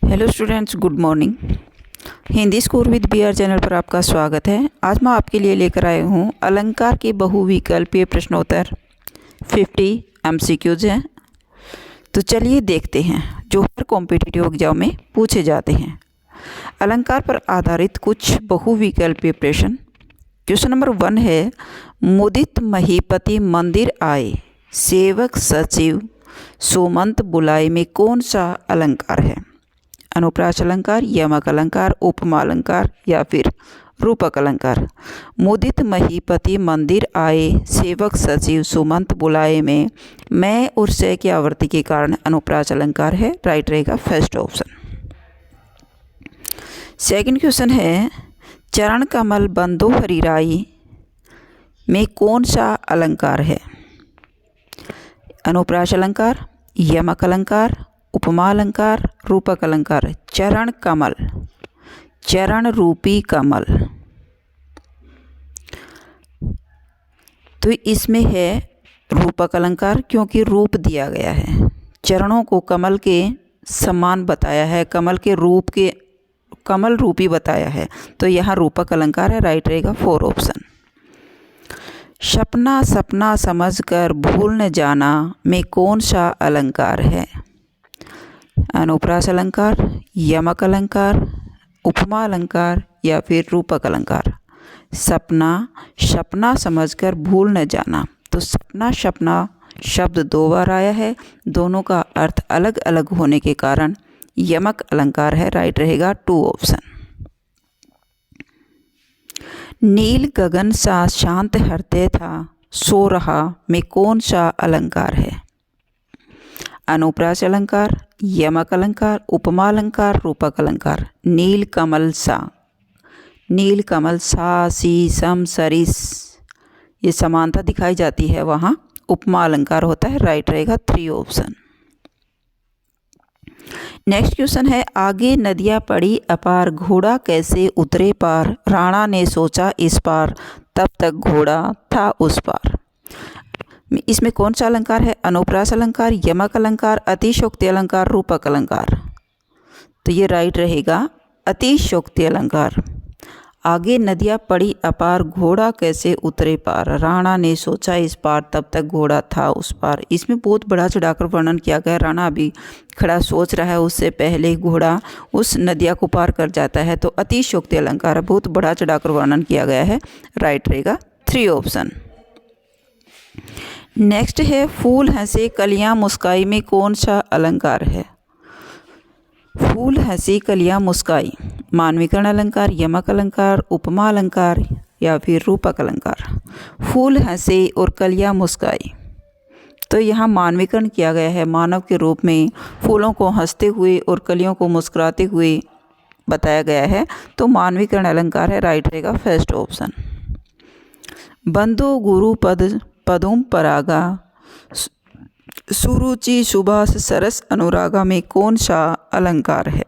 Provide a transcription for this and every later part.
Hello students, good morning. Hindi score with BR channel पर आपका स्वागत है। आज मैं आपके लिए लेकर आया हूँ अलंकार के बहुविकल्पीय प्रश्नोत्तर 50 MCQs हैं। तो चलिए देखते हैं जो हर कॉम्पिटिटिव एग्जाम में पूछे जाते हैं। अलंकार पर आधारित कुछ बहुविकल्पीय प्रश्न। क्वेश्चन नंबर 1 है, मुदित महीपति मंदिर आए, सेवक सचिव सुमंत बुलाए में कौन सा अलंकार है? अनुप्रास अलंकार, यमक अलंकार, उपमा अलंकार या फिर रूपक अलंकार। मुदित महीपति मंदिर आए, सेवक सचिव सुमंत बुलाए में मैं और से की आवर्ती के कारण अनुप्रास अलंकार है। राइट रहेगा फर्स्ट ऑप्शन। सेकंड क्वेश्चन है, चरण कमल बंदो हरिराई में कौन सा अलंकार है? अनुप्रास अलंकार, यमक अलंकार, उपमा अलंकार, रूपक अलंकार। चरण कमल, चरण रूपी कमल, तो इसमें है रूपक अलंकार क्योंकि रूप दिया गया है। चरणों को कमल के समान बताया है, कमल के रूप के कमल रूपी बताया है, तो यहाँ रूपक अलंकार है। राइट रहेगा 4 ऑप्शन। सपना सपना समझकर भूल न जाना में कौन सा अलंकार है? अनुप्रास अलंकार, यमक अलंकार, उपमा अलंकार या फिर रूपक अलंकार। सपना सपना समझकर भूल न जाना, तो सपना सपना शब्द 2 बार आया है, दोनों का अर्थ अलग अलग होने के कारण यमक अलंकार है। राइट रहेगा 2 ऑप्शन। नील गगन सा शांत हृदय था, सो रहा में कौन सा अलंकार है? अनुप्रास अलंकार, यमक अलंकार, उपमा अलंकार, रूपक अलंकार। नील कमल सा, नील कमल सा सी सम सरिस, ये समानता दिखाई जाती है, वहाँ उपमा अलंकार होता है। राइट रहेगा 3 ऑप्शन। नेक्स्ट क्वेश्चन है, आगे नदियाँ पड़ी अपार, घोड़ा कैसे उतरे पार, राणा ने सोचा इस पार, तब तक घोड़ा था उस पार। इसमें कौन सा अलंकार है? अनुप्रास अलंकार, यमक अलंकार, अतिशयोक्ति अलंकार, रूपक अलंकार। तो ये राइट रहेगा अतिशयोक्ति अलंकार। आगे नदियाँ पड़ी अपार, घोड़ा कैसे उतरे पार, राणा ने सोचा इस पार, तब तक घोड़ा था उस पार। इसमें बहुत बड़ा चढ़ाकर वर्णन किया गया है। राणा अभी खड़ा सोच रहा है, उससे पहले घोड़ा उस नदिया को पार कर जाता है, तो अतिशयोक्ति अलंकार बहुत बड़ा चढ़ाकर वर्णन किया गया है। राइट रहेगा 3 ऑप्शन। नेक्स्ट है, फूल हंसे कलियां मुस्काई में कौन सा अलंकार है? फूल हंसी कलियां मुस्काई, मानवीकरण अलंकार, यमक अलंकार, उपमा अलंकार या फिर रूपक अलंकार। फूल हंसे और कलियां मुस्काई, तो यहाँ मानवीकरण किया गया है, मानव के रूप में फूलों को हंसते हुए और कलियों को मुस्कुराते हुए बताया गया है, तो मानवीकरण अलंकार है। राइट रहेगा फर्स्ट ऑप्शन। बंदो गुरु पद पदुम परागा, सुरुचि सुभाष सरस अनुरागा में कौन सा अलंकार है?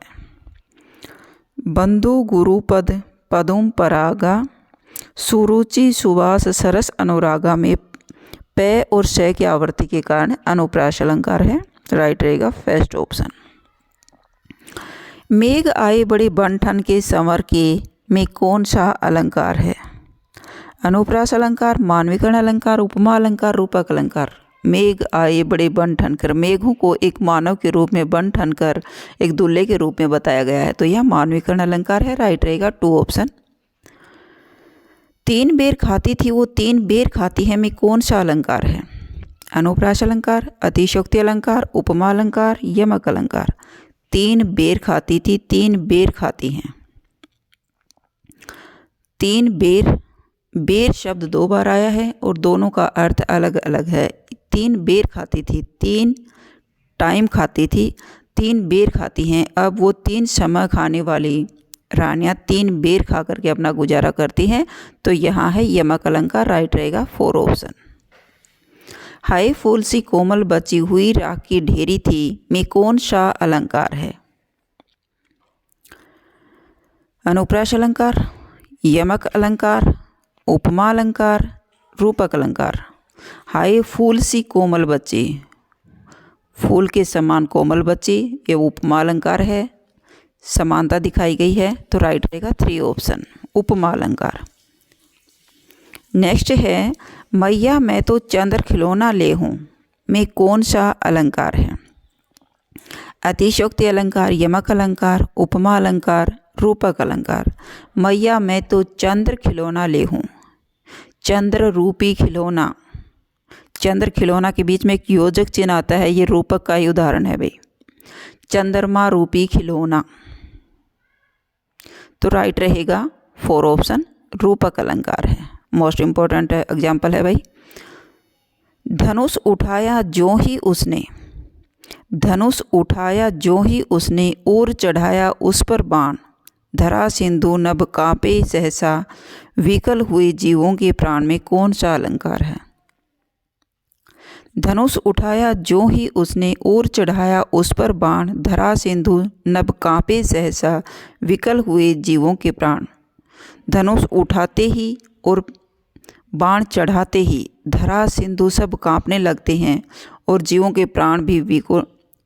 बंधु गुरु पद पदुम परागा, सुरुचि सुभाष सरस अनुरागा में पे और से की आवर्ती के कारण अनुप्रास अलंकार है। राइट रहेगा फर्स्ट ऑप्शन। मेघ आए बड़े बन ठन के संवर के में कौन सा अलंकार है? अनुप्रास अलंकार, मानवीकरण अलंकार, उपमा अलंकार, रूपक अलंकार। मेघ आए बड़े बन ठनकर, मेघों को एक मानव के रूप में बन ठनकर एक दूल्हे के रूप में बताया गया है, तो यह मानवीकरण अलंकार है। राइट रहेगा 2 ऑप्शन। 3 बेर खाती थी वो 3 बेर खाती है में कौन सा अलंकार है? अनुप्रास अलंकार, अतिशयोक्ति अलंकार, उपमा अलंकार, यमक अलंकार। 3 बेर खाती थी, 3 बेर खाती हैं। 3 बेर, बेर शब्द 2 बार आया है और दोनों का अर्थ अलग अलग है। 3 बेर खाती थी, 3 टाइम खाती थी, 3 बेर खाती हैं। अब वो 3 समय खाने वाली रानियाँ 3 बेर खा करके अपना गुजारा करती हैं, तो यहाँ है यमक अलंकार। राइट रहेगा 4 ऑप्शन। हाय फूल सी कोमल बची हुई राख की ढेरी थी में कौन सा अलंकार है? अनुप्रास अलंकार, यमक अलंकार, उपमा अलंकार, रूपक अलंकार। हाय फूल सी कोमल बच्ची, फूल के समान कोमल बच्ची, ये उपमा अलंकार है, समानता दिखाई गई है, तो राइट रहेगा 3 ऑप्शन उपमा अलंकार। नेक्स्ट है मैया मैं तो चंद्र खिलौना ले हूँ में कौन सा अलंकार है? अतिशयोक्ति अलंकार, यमक अलंकार, उपमा अलंकार, रूपक अलंकार। मैया मैं तो चंद्र खिलौना ले हूँ, चंद्र रूपी खिलौना, चंद्र खिलौना के बीच में एक योजक चिन्ह आता है, ये रूपक का ही उदाहरण है भाई, चंद्रमा रूपी खिलौना, तो राइट रहेगा 4 ऑप्शन रूपक अलंकार है। मोस्ट इम्पोर्टेंट एग्जाम्पल है भाई, धनुष उठाया जो ही उसने, धनुष उठाया जो ही उसने, और चढ़ाया उस पर बाण, धरा सिंधु नभ कांपे सहसा, विकल हुए जीवों के प्राण में कौन सा अलंकार है? धनुष उठाया जो ही उसने, और चढ़ाया उस पर बाण, धरा सिंधु नभ कांपे सहसा, विकल हुए जीवों के प्राण। धनुष उठाते ही और बाण चढ़ाते ही धरा सिंधु सब कांपने लगते हैं और जीवों के प्राण भी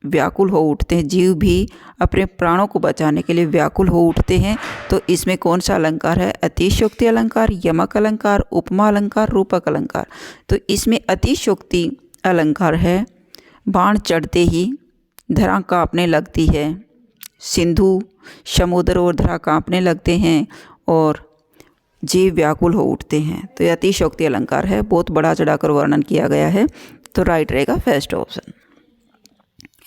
व्याकुल हो उठते हैं, जीव भी अपने प्राणों को बचाने के लिए व्याकुल हो उठते हैं। तो इसमें कौन सा अलंकार है? अतिशयोक्ति अलंकार, यमक अलंकार, उपमा अलंकार, रूपक अलंकार। तो इसमें अतिशयोक्ति अलंकार है, बाण चढ़ते ही धरा कांपने लगती है, सिंधु समुद्र और धरा कांपने लगते हैं और जीव व्याकुल हो उठते हैं। तो यह अतिशयोक्ति अलंकार है, बहुत बड़ा चढ़ाकर वर्णन किया गया है, तो राइट रहेगा फर्स्ट ऑप्शन।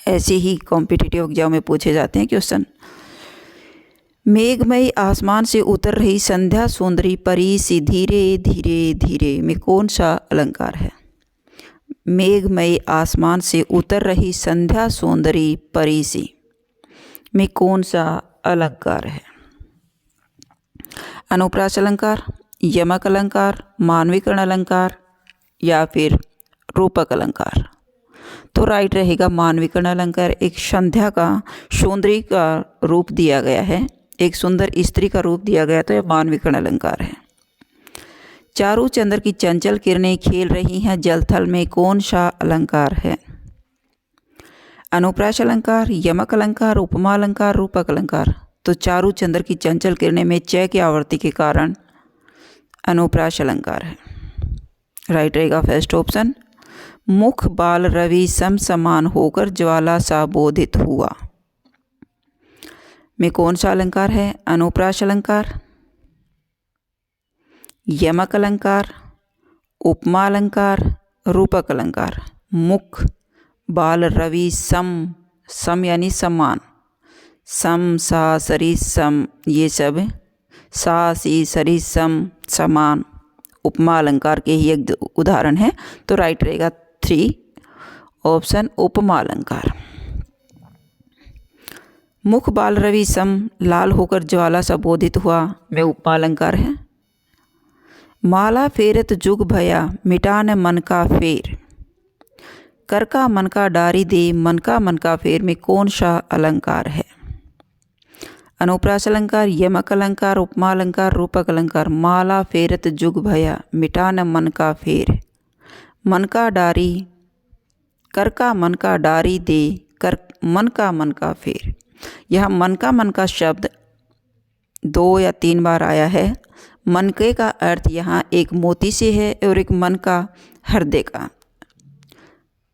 ऐसे ही कॉम्पिटिटिव एग्जाम में पूछे जाते हैं क्वेश्चन। मेघमय आसमान से उतर रही संध्या सुंदरी परी सी धीरे धीरे धीरे में कौन सा अलंकार है? मेघमय आसमान से उतर रही संध्या सुंदरी परी सी में कौन सा अलंकार है? अनुप्रास अलंकार, यमक अलंकार, मानवीकरण अलंकार या फिर रूपक अलंकार। तो राइट रहेगा मानवीकरण अलंकार। एक संध्या का सौंदर्य का रूप दिया गया है, एक सुंदर स्त्री का रूप दिया गया, तो यह मानवीकरण अलंकार है। चारों चंद्र की चंचल किरणें खेल रही हैं जलथल में कौन सा अलंकार है? अनुप्रास अलंकार, यमक अलंकार, उपमा अलंकार, रूपक अलंकार। तो चारों चंद्र की चंचल किरणें में च की आवृत्ति के कारण अनुप्रास अलंकार है, राइट रहेगा फर्स्ट ऑप्शन। मुख बाल रवि सम समान होकर ज्वाला सा बोधित हुआ में कौन सा अलंकार है? अनुप्रास अलंकार, यमक अलंकार, उपमा अलंकार, रूपक अलंकार। मुख बाल रवि सम, सम यानी समान, सम सा सरी सम, ये सब सा सी सरी सम समान उपमा अलंकार के ही एक उदाहरण है, तो राइट रहेगा 3 ऑप्शन उपमा अलंकार। मुख बाल रवि सम लाल होकर ज्वाला सा बोधित हुआ में उपमा अलंकार है। माला फेरत जुग भया मिटा न मन का फेर, कर का मन का डारी दे मन का फेर में कौन सा अलंकार है? अनुप्रास अलंकार, यमक अलंकार, उपमा अलंकार, रूपक अलंकार। माला फेरत जुग भया मिटा न मन का फेर, मन का डारी, कर का मन का डारी दे कर मन का फेर। यह मन का शब्द 2 या 3 बार आया है। मन के का अर्थ यहाँ एक मोती से है और एक मन का हृदय का,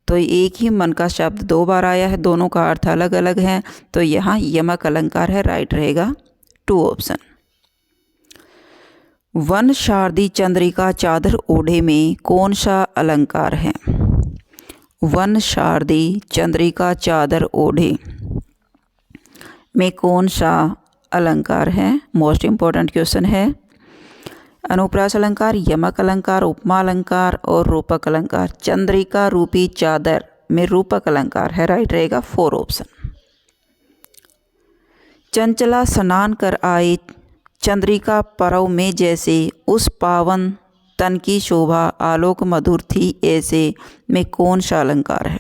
तो एक ही मन का शब्द 2 बार आया है, दोनों का अर्थ अलग अलग है, तो यहाँ यमक अलंकार है, राइट रहेगा 2 ऑप्शन। वन शारदी चंद्रिका चादर ओढ़े में कौन सा अलंकार है? वन शारदी चंद्रिका चादर ओढ़े में कौन सा अलंकार है? मोस्ट इम्पोर्टेंट क्वेश्चन है। अनुप्रास अलंकार, यमक अलंकार, उपमा अलंकार और रूपक अलंकार। चंद्रिका रूपी चादर में रूपक अलंकार है, राइट रहेगा 4 ऑप्शन। चंचला स्नान कर आए चंद्रिका परव में जैसे, उस पावन तन की शोभा आलोक मधुर थी ऐसे में कौन सा अलंकार है?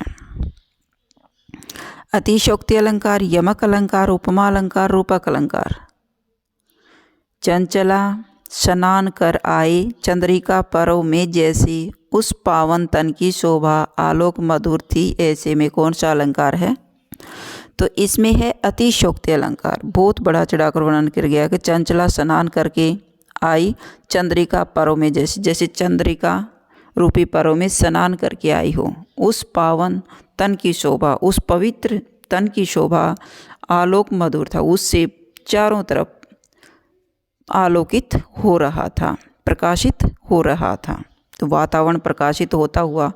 अतिशयोक्ति अलंकार, यमक अलंकार, उपमा अलंकार, रूपक अलंकार। चंचला स्नान कर आए चंद्रिका पर्व में जैसी, उस पावन तन की शोभा आलोक मधुर थी ऐसे में कौन सा अलंकार है? तो इसमें है अतिशयोक्ति अलंकार। बहुत बड़ा चढ़ाकर वर्णन कर गया कि चंचला स्नान करके आई चंद्रिका पर्व में जैसी, जैसे चंद्रिका रूपी पर्व में स्नान करके आई हो। उस पावन तन की शोभा, उस पवित्र तन की शोभा आलोक मधुर था, उससे चारों तरफ आलोकित हो रहा था, प्रकाशित हो रहा था। तो वातावरण प्रकाशित होता हुआ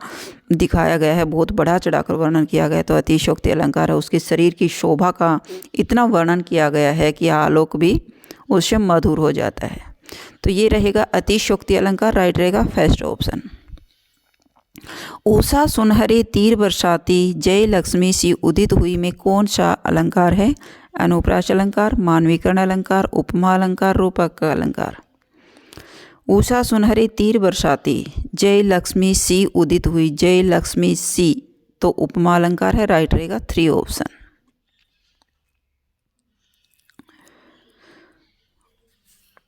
दिखाया गया है, बहुत बढ़ा चढ़ाकर वर्णन किया गया है। तो अतिशयोक्ति अलंकार है, उसके शरीर की शोभा का इतना वर्णन किया गया है कि आलोक भी उससे मधुर हो जाता है। तो ये रहेगा अतिशयोक्ति अलंकार, राइट रहेगा फर्स्ट ऑप्शन। उषा सुनहरे तीर बरसाती जय लक्ष्मी सी उदित हुई में कौन सा अलंकार है? अनुप्रास अलंकार, मानवीकरण अलंकार, उपमा अलंकार, रूपक अलंकार। उषा सुनहरे तीर बरसाती जय लक्ष्मी सी उदित हुई, जय लक्ष्मी सी तो उपमा अलंकार है, राइट रहेगा 3 ऑप्शन।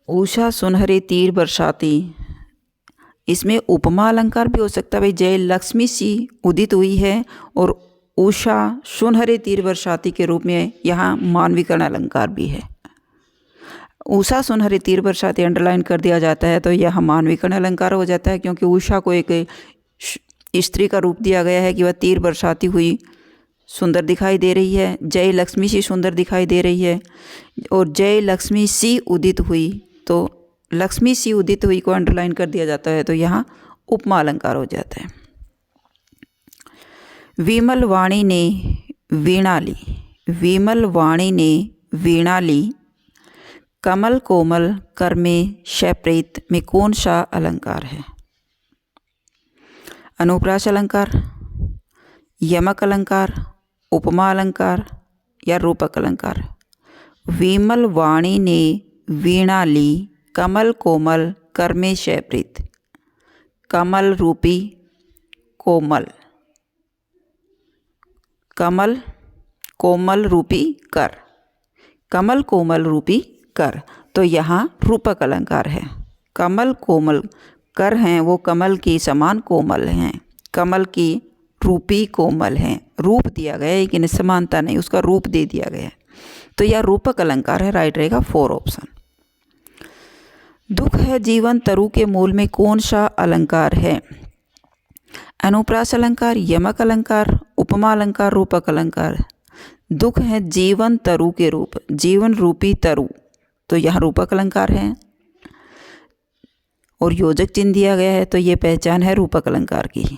उषा सुनहरे तीर बरसाती, इसमें उपमा अलंकार भी हो सकता है भाई, जय लक्ष्मी सी उदित हुई है और उषा सुनहरे तीर बरसाती के रूप में यहाँ मानवीकरण अलंकार भी है। उषा सुनहरे तीर बरसाती अंडरलाइन कर दिया जाता है तो यह मानवीकरण अलंकार हो जाता है, क्योंकि उषा को एक स्त्री का रूप दिया गया है कि वह तीर बरसाती हुई सुंदर दिखाई दे रही है, जय लक्ष्मी सी सुंदर दिखाई दे रही है, और जय लक्ष्मी सी उदित हुई तो लक्ष्मी सी उदित हुई को अंडरलाइन कर दिया जाता है, तो यहाँ उपमा अलंकार हो जाता है। विमल वाणी ने वीणा ली, विमल वाणी ने वीणा ली, कमल कोमल कर में शैप्रेत में कौन सा अलंकार है? अनुप्रास अलंकार, यमक अलंकार, उपमा अलंकार या रूपक अलंकार। विमल वाणी ने वीणा ली, कमल कोमल कर में शैप्रेत, कमल रूपी कोमल, कमल कोमल रूपी कर, कमल कोमल रूपी कर, तो यहाँ रूपक अलंकार है। कमल कोमल कर हैं वो कमल की समान कोमल हैं, कमल की रूपी कोमल हैं, रूप दिया गया है लेकिन समानता नहीं, उसका रूप दे दिया गया है, तो यह रूपक अलंकार है, राइट रहेगा 4 ऑप्शन। दुख है जीवन तरु के मूल में कौन सा अलंकार है? अनुप्रास अलंकार, यमक अलंकार, उपमा अलंकार, रूपक अलंकार। दुख है जीवन तरु के रूप, जीवन रूपी तरु, तो यह रूपक अलंकार है और योजक चिन्ह दिया गया है, तो ये पहचान है रूपक अलंकार की,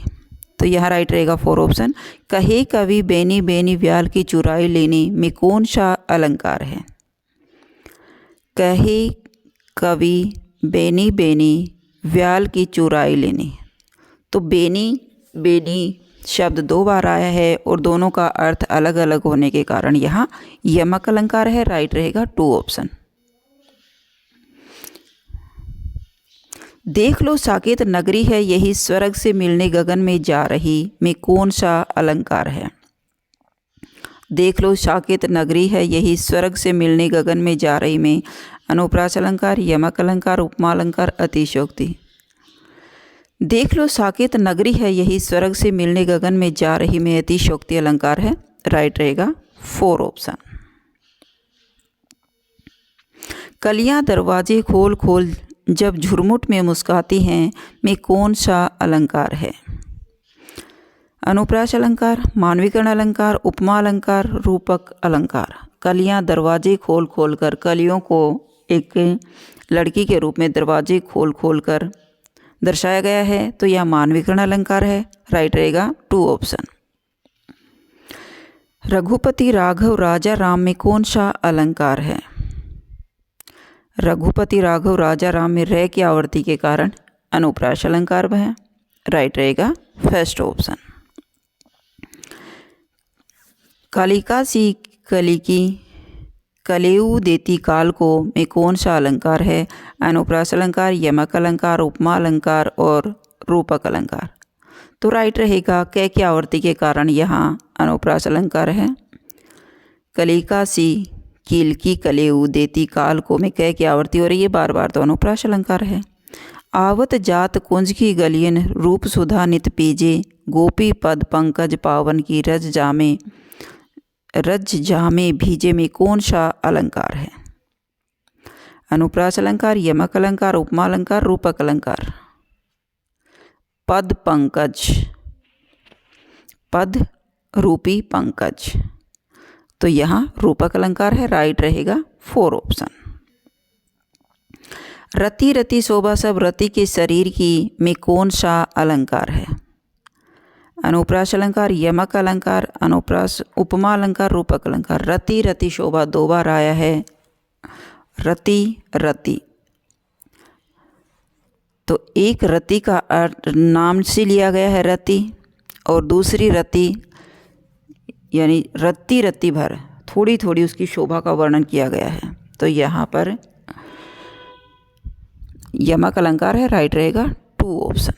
तो यहाँ राइट रहेगा 4 ऑप्शन। कहे कवि बेनी बेनी व्याल की चुराई लेने में कौन सा अलंकार है? कहे कवि बेनी बेनी व्याल की चुराई लेने, तो बेनी बेनी शब्द 2 बार आया है और दोनों का अर्थ अलग अलग होने के कारण यहाँ यमक अलंकार है, राइट रहेगा 2 ऑप्शन। देख लो साकेत नगरी है यही स्वर्ग से मिलने गगन में जा रही में कौन सा अलंकार है? देख लो साकेत नगरी है यही स्वर्ग से मिलने गगन में जा रही में अनुप्रास अलंकार, यमक अलंकार, उपमा अलंकार, अतिशयोक्ति। देख लो साकेत नगरी है यही स्वर्ग से मिलने गगन में जा रही में अतिशयोक्ति अलंकार है, राइट रहेगा 4 ऑप्शन। कलियां दरवाजे खोल खोल जब झुरमुट में मुस्काती हैं में कौन सा अलंकार है? अनुप्रास अलंकार, मानवीकरण अलंकार, उपमा अलंकार, रूपक अलंकार। कलियां दरवाजे खोल खोल कर, कलियों को एक लड़की के रूप में दरवाजे खोल खोल कर दर्शाया गया है, तो यह मानवीकरण अलंकार है, राइट रहेगा 2 ऑप्शन। रघुपति राघव राजा राम में कौन सा अलंकार है? रघुपति राघव राजा राम में रे की आवर्ती के कारण अनुप्रास अलंकार है, राइट रहेगा फर्स्ट ऑप्शन। कालिका सी कलिकी कलेऊ देती काल को में कौन सा अलंकार है? अनुप्रास अलंकार, यमक अलंकार, उपमा अलंकार और रूपक अलंकार। तो राइट रहेगा कै की आवर्ती के कारण यहाँ अनुप्रास अलंकार है। कलिका सी कील की कलेऊ देती काल को में कै की आवृत्ति हो रही है, बार बार तो अनुप्रास अलंकार है। आवत जात कुंज की गलियन रूप सुधा नित पीजे, गोपी पद पंकज पावन की रज जामे भीजे में कौन सा अलंकार है? अनुप्रास अलंकार, यमक अलंकार, उपमा अलंकार, रूपक अलंकार। पद पंकज, पद रूपी पंकज, तो यहाँ रूपक अलंकार है, राइट रहेगा 4 ऑप्शन। रति रति शोभा सब रति के शरीर की में कौन सा अलंकार है? अनुप्रास अलंकार, यमक अलंकार, अनुप्रास, उपमा अलंकार, रूपक अलंकार। रति रति शोभा 2 बार आया है, रति रति, तो एक रति का नाम से लिया गया है रति, और दूसरी रति यानी रत्ती रत्ती भर थोड़ी थोड़ी उसकी शोभा का वर्णन किया गया है, तो यहाँ पर यमक अलंकार है, राइट रहेगा 2 ऑप्शन।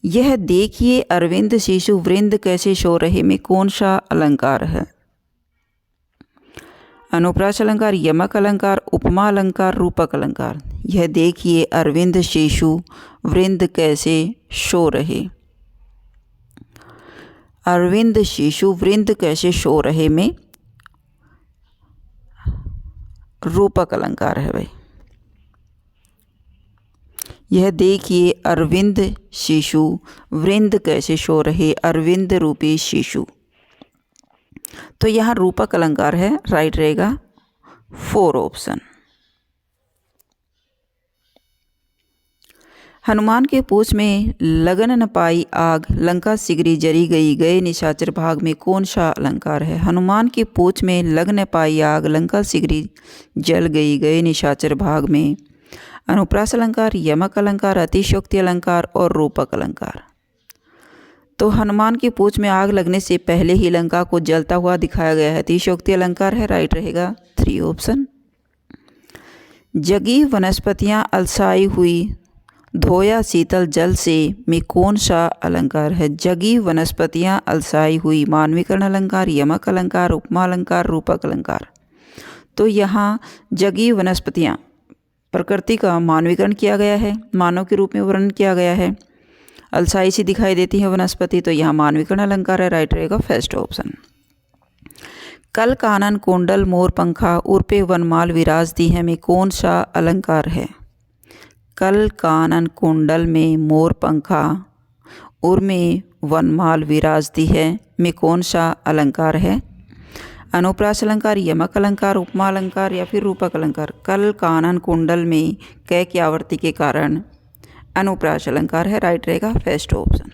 यह देखिए अरविंद शिशु वृंद कैसे सो रहे में कौन सा अलंकार है? अनुप्रास अलंकार, यमक अलंकार, उपमा अलंकार, रूपक अलंकार। यह देखिए अरविंद शिशु वृंद कैसे सो रहे, अरविंद शिशु वृंद कैसे सो रहे में रूपक अलंकार है भाई। यह देखिए अरविंद शिशु वृंद कैसे सो रहे, अरविंद रूपी शिशु, तो यहाँ रूपक अलंकार है, राइट रहेगा 4 ऑप्शन। हनुमान के पूछ में लगन न पाई आग, लंका सिगरी जरी गई, गए निशाचर भाग में कौन सा अलंकार है? हनुमान के पूछ में लग न पाई आग, लंका सिगरी जल गई, गए निशाचर भाग में। अनुप्रास अलंकार, यमक अलंकार, अतिशयोक्ति अलंकार और रूपक अलंकार। तो हनुमान की पूछ में आग लगने से पहले ही लंका को जलता हुआ दिखाया गया है, अतिशयोक्ति अलंकार है, राइट रहेगा 3 ऑप्शन। जगी वनस्पतियाँ अलसाई हुई, धोया शीतल जल से में कौन सा अलंकार है? जगी वनस्पतियाँ अलसाई हुई, मानवीकरण अलंकार, यमक अलंकार, उपमा अलंकार, रूपक अलंकार। तो यहाँ जगी वनस्पतियाँ प्रकृति का मानवीकरण किया गया है, मानव के रूप में वर्णन किया गया है, अलसाई सी दिखाई देती है वनस्पति, तो यहाँ मानवीकरण अलंकार है, राइट रहेगा फर्स्ट ऑप्शन। कल कानन कुंडल मोर पंखा, उर पे वनमाल विराजती है में कौन सा अलंकार है? कल कानन कुंडल में मोर पंखा, उर में वनमाल विराजती है में कौन सा अलंकार है? अनुप्रास अलंकार, यमक अलंकार, उपमा अलंकार या फिर रूपक अलंकार। कल कानन कुंडल में कै की आवृत्ति के कारण अनुप्रास अलंकार है, राइट रहेगा फर्स्ट ऑप्शन।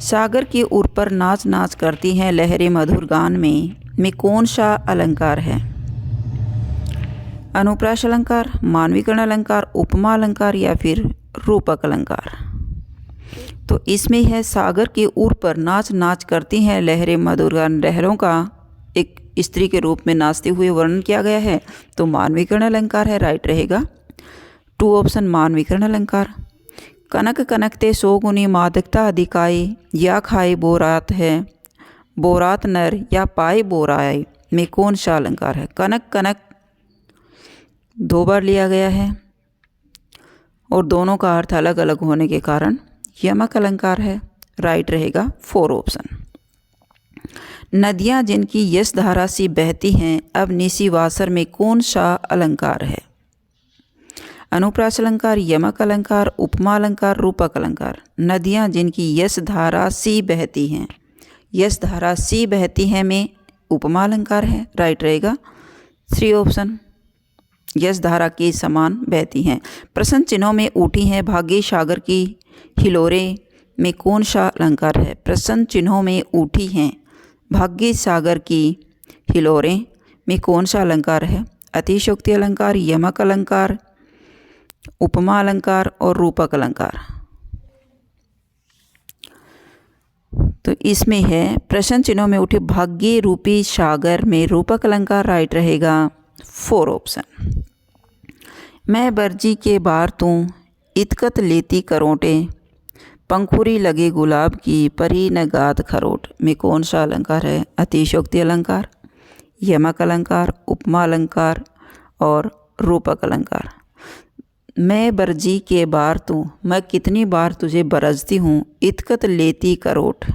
सागर के उर पर नाच नाच करती हैं लहरें मधुर गान में कौन सा अलंकार है? अनुप्रास अलंकार, मानवीकरण अलंकार, उपमा अलंकार या फिर रूपक अलंकार। तो इसमें है सागर के उर पर नाच नाच करती हैं लहरें मधुर गान, लहरों का एक स्त्री के रूप में नाचते हुए वर्णन किया गया है, तो मानवीकरण अलंकार है, राइट रहेगा 2 ऑप्शन मानवीकरण अलंकार। कनक कनकते सोगुनी मादकता अधिकाई, या खाए बोरात है, बोरात नर या पाए बोराए में कौन सा अलंकार है? कनक कनक 2 बार लिया गया है और दोनों का अर्थ अलग अलग होने के कारण यमक अलंकार है, राइट रहेगा 4 ऑप्शन। नदियाँ जिनकी यश धारा सी बहती हैं, अब निसी वासर में कौन सा अलंकार है? अनुप्रास अलंकार, यमक अलंकार, उपमा अलंकार, रूपक अलंकार। नदियाँ जिनकी यश धारा सी बहती हैं, यश धारा सी बहती हैं में उपमा अलंकार है, राइट रहेगा 3 ऑप्शन। यश धारा के समान बहती हैं। प्रश्न चिन्हों में उठी हैं भाग्य सागर की हिलोरे में कौन सा अलंकार है? प्रश्न चिन्हों में उठी हैं भाग्य सागर की हिलोरे में कौन सा अलंकार है? अतिशयोक्ति अलंकार, यमक अलंकार, उपमा अलंकार और रूपक अलंकार। तो इसमें है प्रश्न चिन्हों में उठे भाग्य रूपी सागर में रूपक अलंकार, राइट रहेगा 4 ऑप्शन। मैं बरजी के बार तू इतकत लेती करोटे, पंखुरी लगे गुलाब की परी न गात खरोट में कौन सा अलंकार है? अतिशयोक्ति अलंकार, यमक अलंकार, उपमा अलंकार और रूपक अलंकार। मैं बरजी के बार तू, मैं कितनी बार तुझे बरसती हूँ, इतकत लेती करोट।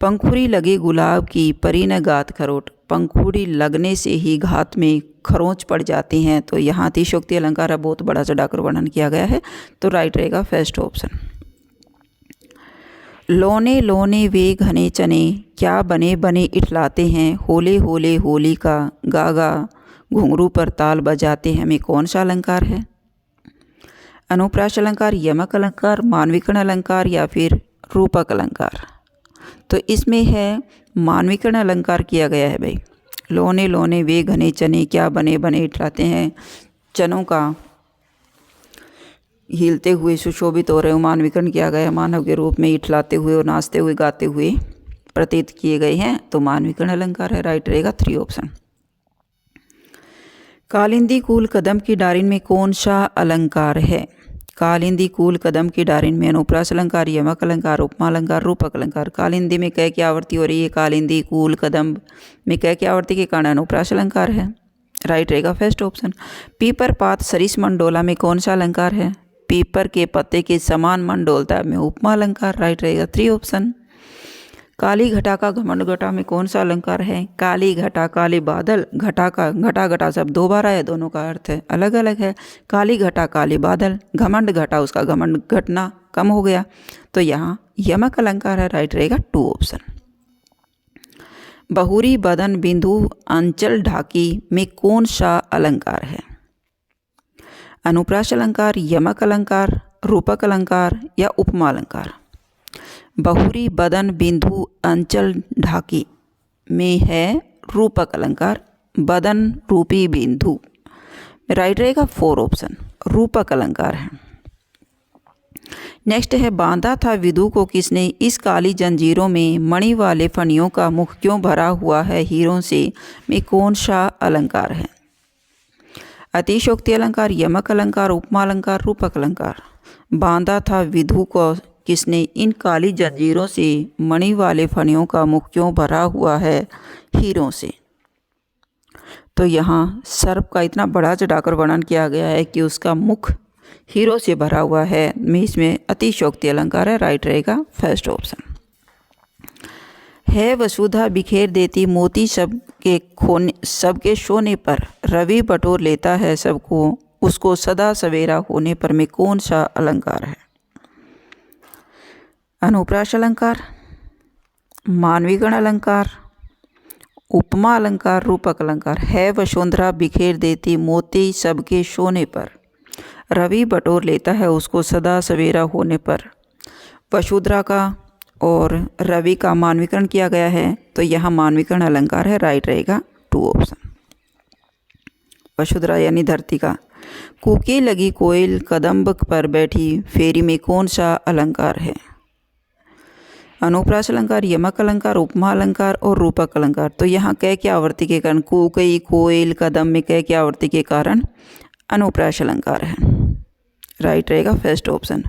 पंखुड़ी लगे गुलाब की परी न गात खरोट। पंखुड़ी लगने से ही घात में खरोंच पड़ जाती हैं। तो यहाँ अतिशयोक्ति अलंकार बहुत बड़ा चढ़ाकर वर्णन किया गया है, तो राइट रहेगा फर्स्ट ऑप्शन। लोने लोने वे घने चने, क्या बने बने इठलाते हैं, होले होले होली का गागा घुंघरू पर ताल बजाते हैं में कौन सा अलंकार है? अनुप्रास अलंकार, यमक अलंकार, मानविकर्ण अलंकार या फिर रूपक अलंकार? तो इसमें है मानविकर्ण अलंकार किया गया है भाई। लोने लोने वे घने चने, क्या बने बने इठलाते हैं, चनों का हिलते हुए सुशोभित हो रहे हो, मानविकर्ण किया गया मानव के रूप में इठलाते हुए और नाचते हुए गाते हुए प्रतीत किए गए हैं, तो मानविकर्ण अलंकार है। राइट रहेगा 3 ऑप्शन। कालिंदी कूल कदम की डारिन में कौन सा अलंकार है? कालिंदी कूल कदम की डारिन में अनुप्रास अलंकार, यमक अलंकार, उपमा अलंकार, रूपक अलंकार। कालिंदी में कै की आवृत्ति हो रही है, कालिंदी कूल कदम में कै की आवृत्ति के कारण अनुप्रास अलंकार है। राइट रहेगा फर्स्ट ऑप्शन। पीपर पात सरिस मन डोला में कौन सा अलंकार है? पीपर के पत्ते के समान मन डोलता है में उपमा अलंकार। राइट रहेगा 3 ऑप्शन। काली घटा का घमंड घटा में कौन सा अलंकार है? काली घटा काले बादल, घटा का घटा घटा सब 2 बार आया, दोनों का अर्थ है अलग अलग है। काली घटा काले बादल, घमंड घटा उसका घमंड घटना कम हो गया, तो यहाँ यमक अलंकार है। राइट रहेगा 2 ऑप्शन। बहुरी बदन बिंदु अंचल ढाकी में कौन सा अलंकार है? अनुप्रास अलंकार, यमक अलंकार, रूपक अलंकार या उपमा अलंकार? बहुरी बदन बिंदु अंचल ढाकी में है रूपक अलंकार, बदन रूपी बिंदु। राइट रहेगा 4 ऑप्शन, रूपक अलंकार है। नेक्स्ट है बांधा था विदु को किसने, इस काली जंजीरों में मणि वाले फणियों का मुख क्यों भरा हुआ है हीरों से में कौन सा अलंकार है? अतिशयोक्ति अलंकार, यमक अलंकार, उपमा अलंकार, रूपक अलंकार? बांधा था विदु को किसने, इन काली जंजीरों से मणि वाले फणियों का मुख क्यों भरा हुआ है हीरों से? तो यहाँ सर्प का इतना बड़ा चढ़ाकर वर्णन किया गया है कि उसका मुख हीरो से भरा हुआ है, में इसमें अतिशयोक्ति अलंकार है। राइट रहेगा फर्स्ट ऑप्शन। है वसुधा बिखेर देती मोती सबके सोने पर, रवि बटोर लेता है सबको उसको सदा सवेरा होने पर में कौन सा अलंकार है? अनुप्रास अलंकार, मानविकर्ण अलंकार, उपमा अलंकार, रूपक अलंकार? है वसुंधरा बिखेर देती मोती सबके सोने पर, रवि बटोर लेता है उसको सदा सवेरा होने पर। वसुंधरा का और रवि का मानविकर्ण किया गया है, तो यहाँ मानविकर्ण अलंकार है। राइट रहेगा 2 ऑप्शन। वसुंधरा यानी धरती का। कूके लगी कोयल कदम्ब पर बैठी फेरी में कौन सा अलंकार है? अनुप्रास अलंकार, यमक अलंकार, उपमा अलंकार और रूपक अलंकार? तो यहाँ कै की आवृत्ति के कारण, कूकई कोयल कदम में कै की आवृत्ति के कारण अनुप्रास अलंकार है। राइट रहेगा फर्स्ट ऑप्शन।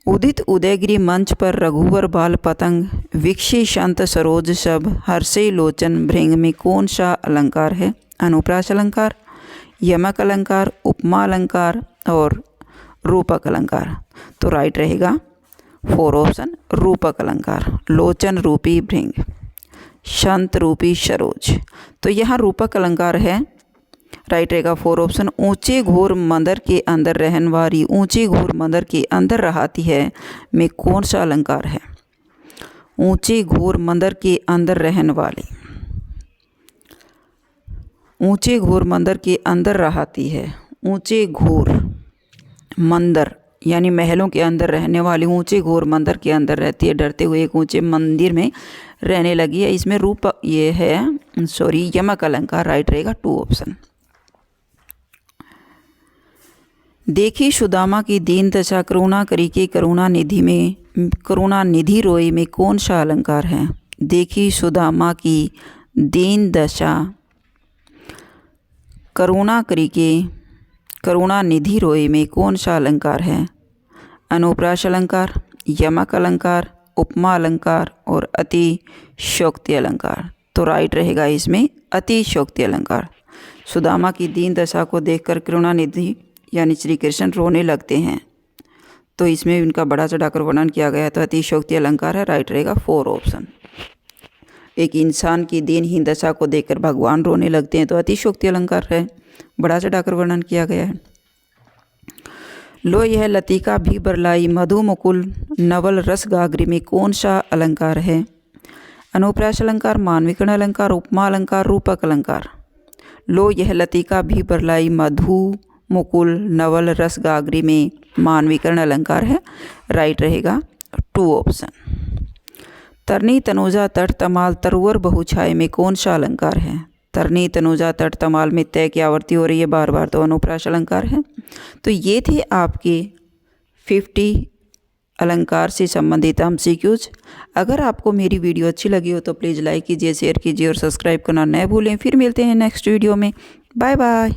उदित उदयगिरी मंच पर रघुवर बाल पतंग, विक्षी शांत सरोज सब, हर्षे लोचन भृंग में कौन सा अलंकार है? अनुप्रास अलंकार, यमक अलंकार, उपमा अलंकार और रूपक अलंकार? तो राइट रहेगा 4 ऑप्शन, रूपक अलंकार। लोचन रूपी भृंग, शांत रूपी सरोज, तो यहाँ रूपक अलंकार है। राइट रहेगा 4 ऑप्शन। ऊंचे घोर मंदिर के अंदर रहन वाली, ऊंचे घोर मंदिर के अंदर रहती है में कौन सा अलंकार है? ऊंचे घोर मंदिर के अंदर रहन वाली, ऊंचे घोर मंदिर के अंदर रहती है, ऊंचे घोर मंदिर यानी महलों के अंदर रहने वाली ऊंचे घोर मंदिर के अंदर रहती है, डरते हुए एक ऊंचे मंदिर में रहने लगी है। इसमें रूप ये है यमक अलंकार। राइट रहेगा 2 ऑप्शन। देखी सुदामा की दीन दशा करुणा करी के करुणा निधि रोई में कौन सा अलंकार है? देखी सुदामा की दीन दशा करुणा करी के करुणा निधि रोई में कौन सा अलंकार है? अनुप्रास अलंकार, यमक अलंकार, उपमा अलंकार और अतिशयोक्ति अलंकार? तो राइट रहेगा इसमें अतिशयोक्ति अलंकार। सुदामा की दीन दशा को देखकर करुणानिधि यानी श्री कृष्ण रोने लगते हैं, तो इसमें उनका बड़ा चढ़ाकर वर्णन किया गया है, तो अतिशयोक्ति अलंकार है। राइट रहेगा 4 ऑप्शन। एक इंसान की दीनहीन दशा को देखकर भगवान रोने लगते हैं, तो अतिशयोक्ति अलंकार है, बड़ा चढ़ाकर वर्णन किया गया है। लो यह लतिका भी बरलाई मधु मुकुल नवल रस गागरी में कौन सा अलंकार है? अनुप्रास अलंकार, मानविकर्ण अलंकार, उपमा अलंकार, रूपक अलंकार। लो यह लतिका भी बरलाई मधु मुकुल नवल रस गागरी में मानविकर्ण अलंकार है। राइट रहेगा 2 ऑप्शन। तरनी तनुजा तट तमाल तरुवर बहुछाए में कौन सा अलंकार है? तरनी तनुजा तट तमाल में तय की आवर्ती हो रही है बार बार, तो अनुप्रास अलंकार है। तो ये थे आपके 50 अलंकार से संबंधित MCQs। अगर आपको मेरी वीडियो अच्छी लगी हो तो प्लीज़ लाइक कीजिए, शेयर कीजिए और सब्सक्राइब करना न भूलें। फिर मिलते हैं नेक्स्ट वीडियो में। Bye bye.